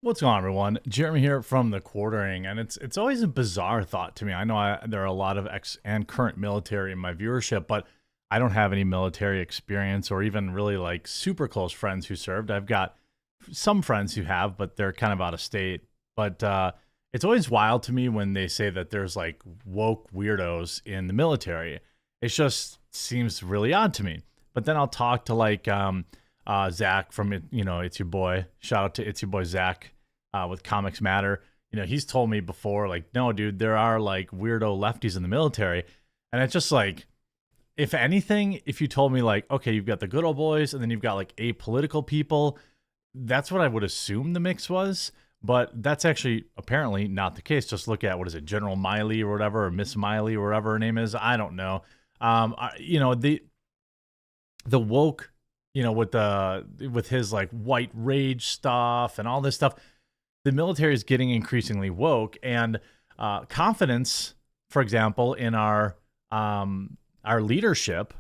What's going on, everyone? Jeremy here from the Quartering, and it's always a bizarre thought to me. I know there are a lot of ex and current military in my viewership, but I don't have any military experience or even really like super close friends who served. I've got some friends who have, but they're kind of out of state. But it's always wild to me when they say that there's like woke weirdos in the military. It just seems really odd to me. But then I'll talk to like Zach from It's Your Boy. Shout out to It's Your Boy Zach with Comics Matter. He's told me before, like, no, dude, there are like weirdo lefties in the military. And it's just like, if anything, if you told me like, okay, you've got the good old boys and then you've got like apolitical people, that's what I would assume the mix was. But that's actually apparently not the case. Just look at, what is it, General Miley or whatever, or Miss Miley or whatever her name is. I don't know. The woke, with his like white rage stuff and all this stuff, the military is getting increasingly woke, and confidence, for example, in our leadership,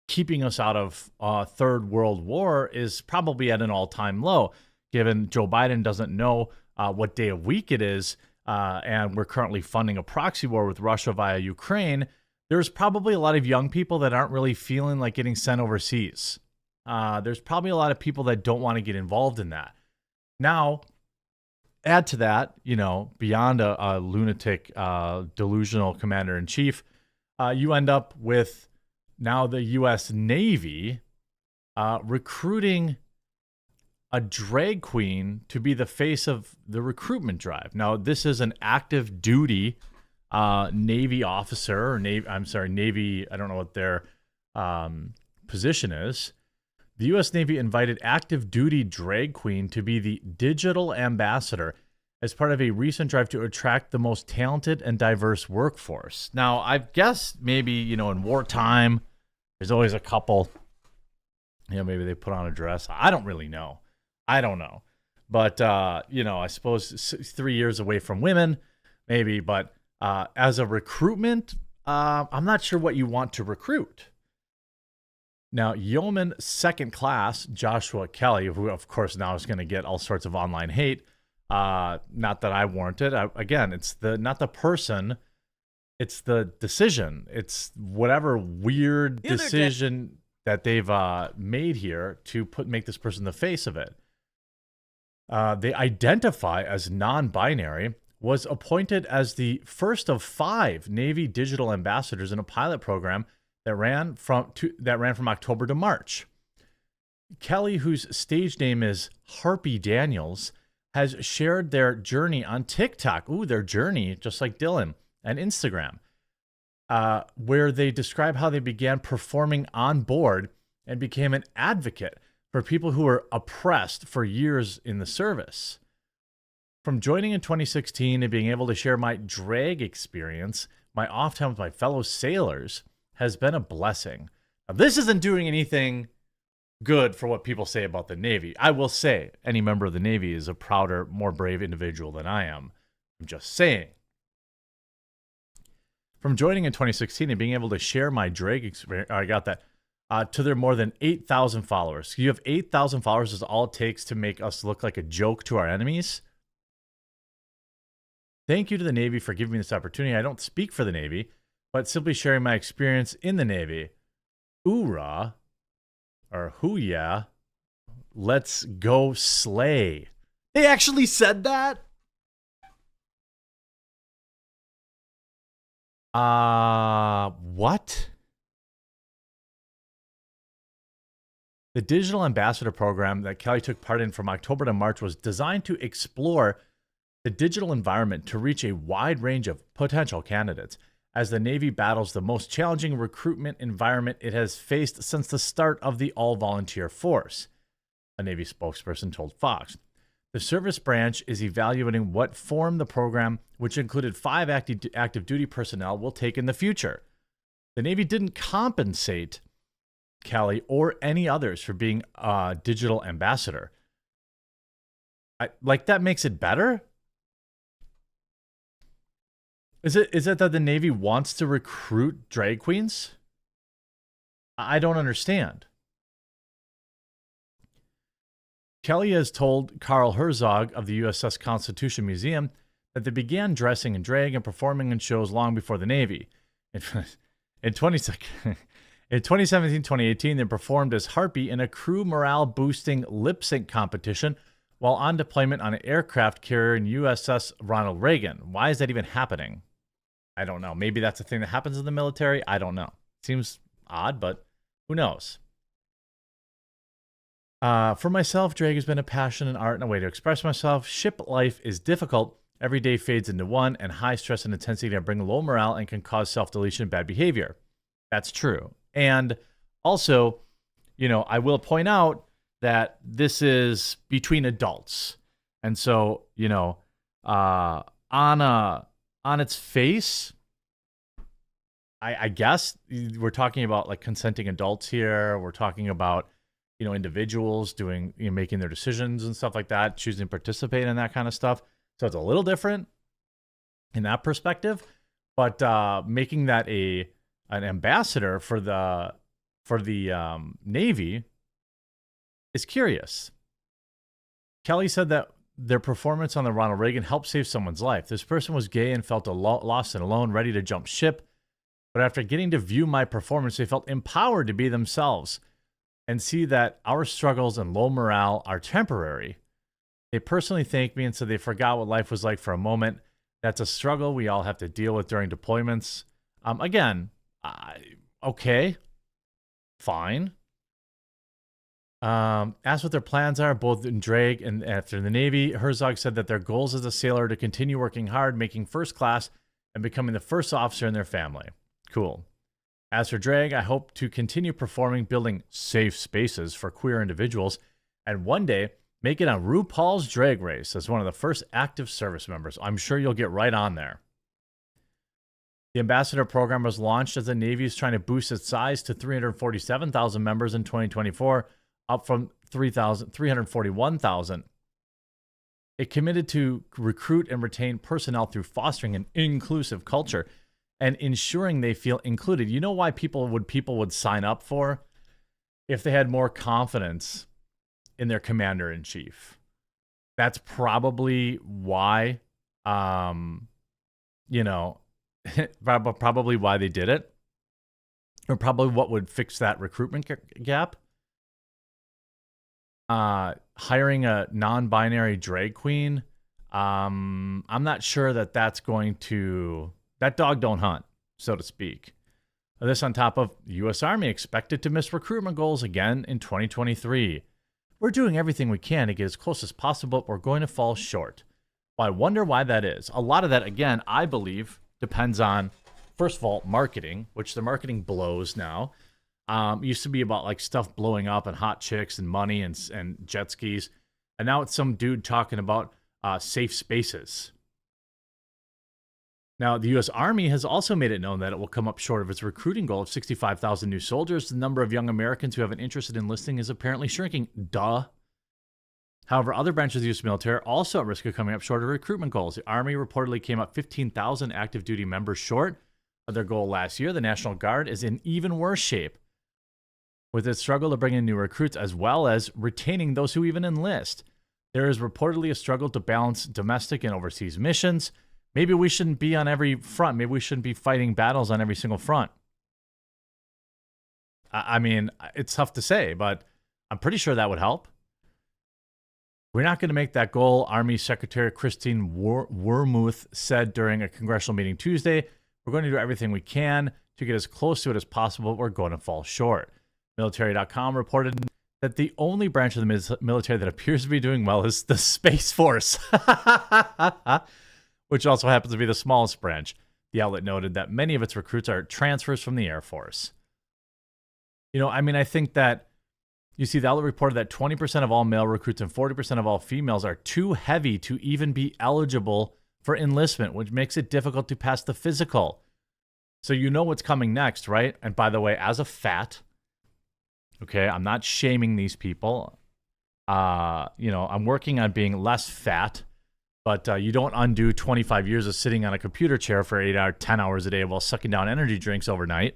keeping us out of third world war, is probably at an all-time low, given Joe Biden doesn't know what day of week it is, and we're currently funding a proxy war with Russia via Ukraine. There's probably a lot of young people that aren't really feeling like getting sent overseas. There's probably a lot of people that don't want to get involved in that. Now, add to that, beyond a lunatic, delusional commander-in-chief, you end up with now the U.S. Navy recruiting a drag queen to be the face of the recruitment drive. Now, this is an active duty Navy officer, or Navy, I don't know what their position is. The U.S. Navy invited active duty drag queen to be the digital ambassador as part of a recent drive to attract the most talented and diverse workforce. Now, I guess maybe, in wartime, there's always a couple, maybe they put on a dress. I don't really know. I don't know. But, I suppose 3 years away from women, maybe. But as a recruitment, I'm not sure what you want to recruit. Now, Yeoman Second Class Joshua Kelly, who of course now is going to get all sorts of online hate. Not that I warrant it. Again, it's not the person, it's the decision. It's whatever weird decision that they've made here to make this person the face of it. They identify as non-binary, was appointed as the first of 5 Navy digital ambassadors in a pilot program that ran from October to March. Kelly, whose stage name is Harpy Daniels, has shared their journey on TikTok. Ooh, their journey, just like Dylan, and Instagram, where they describe how they began performing on board and became an advocate for people who were oppressed for years in the service. From joining in 2016 and being able to share my drag experience, my off time with my fellow sailors, has been a blessing. Now, this isn't doing anything good for what people say about the Navy. I will say any member of the Navy is a prouder, more brave individual than I am. I'm just saying. From joining in 2016 and being able to share my drag experience, I got that, to their more than 8,000 followers. You have 8,000 followers is all it takes to make us look like a joke to our enemies. Thank you to the Navy for giving me this opportunity. I don't speak for the Navy, but simply sharing my experience in the Navy. Oorah, or hoo-yeah, let's go slay. They actually said that? What? The Digital Ambassador program that Kelly took part in from October to March was designed to explore the digital environment to reach a wide range of potential candidates, as the Navy battles the most challenging recruitment environment it has faced since the start of the all-volunteer force, a Navy spokesperson told Fox. The service branch is evaluating what form the program, which included 5 active duty personnel, will take in the future. The Navy didn't compensate Kelly or any others for being a digital ambassador. That makes it better? Is it that the Navy wants to recruit drag queens? I don't understand. Kelly has told Carl Herzog of the USS Constitution Museum that they began dressing in drag and performing in shows long before the Navy. In 2017-2018, they performed as Harpy in a crew morale-boosting lip-sync competition while on deployment on an aircraft carrier in USS Ronald Reagan. Why is that even happening? I don't know. Maybe that's a thing that happens in the military. I don't know. Seems odd, but who knows? For myself, drag has been a passion and art and a way to express myself. Ship life is difficult. Every day fades into one, and high stress and intensity can bring low morale and can cause self-deletion and bad behavior. That's true. And also, I will point out that this is between adults. And so, on its face, I guess we're talking about like consenting adults here. We're talking about, individuals doing, making their decisions and stuff like that, choosing to participate in that kind of stuff. So it's a little different in that perspective, but making that an ambassador for the Navy is curious. Kelly said that their performance on the Ronald Reagan helped save someone's life. This person was gay and felt lost and alone, ready to jump ship. But after getting to view my performance, they felt empowered to be themselves and see that our struggles and low morale are temporary. They personally thanked me and said they forgot what life was like for a moment. That's a struggle we all have to deal with during deployments. Okay, fine. Asked what their plans are, both in drag and after the Navy. Herzog said that their goals as a sailor are to continue working hard, making first class, and becoming the first officer in their family. Cool. As for drag, I hope to continue performing, building safe spaces for queer individuals, and one day make it on RuPaul's Drag Race as one of the first active service members. I'm sure you'll get right on there. The ambassador program was launched as the Navy is trying to boost its size to 347,000 members in 2024, up from 341,000. It committed to recruit and retain personnel through fostering an inclusive culture and ensuring they feel included. You know why people would sign up for? If they had more confidence in their commander-in-chief. That's probably why, probably why they did it, or probably what would fix that recruitment gap. Hiring a non-binary drag queen, I'm not sure that's going to... That dog don't hunt, so to speak. This on top of U.S. Army expected to miss recruitment goals again in 2023. We're doing everything we can to get as close as possible, but we're going to fall short. Well, I wonder why that is. A lot of that, again, I believe, depends on, first of all, marketing, which the marketing blows now. It used to be about like stuff blowing up and hot chicks and money and jet skis. And now it's some dude talking about safe spaces. Now, the U.S. Army has also made it known that it will come up short of its recruiting goal of 65,000 new soldiers. The number of young Americans who have an interest in enlisting is apparently shrinking. Duh. However, other branches of the U.S. military are also at risk of coming up short of recruitment goals. The Army reportedly came up 15,000 active duty members short of their goal last year. The National Guard is in even worse shape, with its struggle to bring in new recruits as well as retaining those who even enlist. There is reportedly a struggle to balance domestic and overseas missions. Maybe we shouldn't be on every front. Maybe we shouldn't be fighting battles on every single front. I mean, it's tough to say, but I'm pretty sure that would help. We're not going to make that goal, Army Secretary Christine Wormuth said during a congressional meeting Tuesday. We're going to do everything we can to get as close to it as possible, but we're going to fall short. Military.com reported that the only branch of the military that appears to be doing well is the Space Force, which also happens to be the smallest branch. The outlet noted that many of its recruits are transfers from the Air Force. I think that you see the outlet reported that 20% of all male recruits and 40% of all females are too heavy to even be eligible for enlistment, which makes it difficult to pass the physical. So you know what's coming next, right? And by the way, as a fat, okay, I'm not shaming these people. I'm working on being less fat. But you don't undo 25 years of sitting on a computer chair for 10 hours a day while sucking down energy drinks overnight.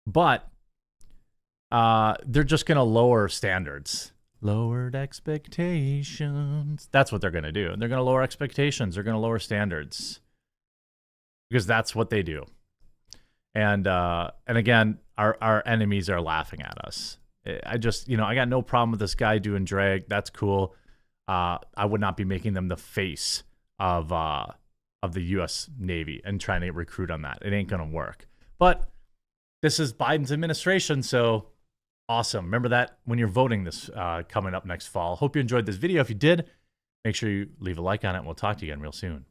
But they're just going to lower standards. Lowered expectations. That's what they're going to do. They're going to lower expectations. They're going to lower standards because that's what they do. And again, our enemies are laughing at us. I just, I got no problem with this guy doing drag. That's cool. I would not be making them the face of the U.S. Navy and trying to recruit on that. It ain't going to work. But this is Biden's administration, so awesome. Remember that when you're voting this coming up next fall. Hope you enjoyed this video. If you did, make sure you leave a like on it, and we'll talk to you again real soon.